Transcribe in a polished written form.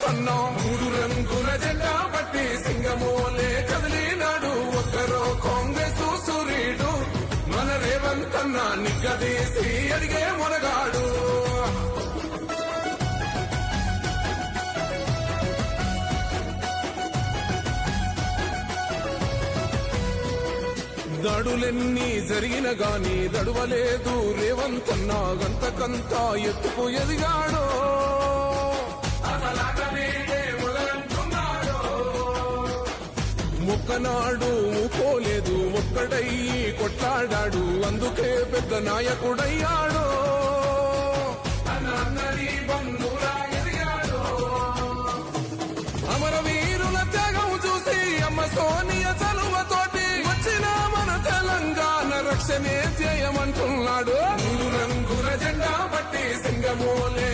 రేవంతన్న మూడు రంగుల జెండా బట్టి సింగమోలే కదిలినాడు. ఒక్కరో కాంగ్రెస్ సూర్యుడు మన రేవంతన్న నిగ్గదీసి అడిగే మొనగాడు. దాడులెన్ని జరిగిన గాని దడువలేదు రేవంతన్న గంతకంతా ఎత్తుకు ఎదిగాడో. మొక్కనాడు ఊకోలేదు ఒక్కడయ్యి కొట్లాడాడు అందుకే పెద్ద నాయకుడయ్యాడు. అమరవీరుల త్యాగం చూసి అమ్మ సోనియ చలువతోటి వచ్చిన మన తెలంగాణ రక్షణే చేయమంటున్నాడు. మూడు రంగుల జెండా బట్టి సింగమోలే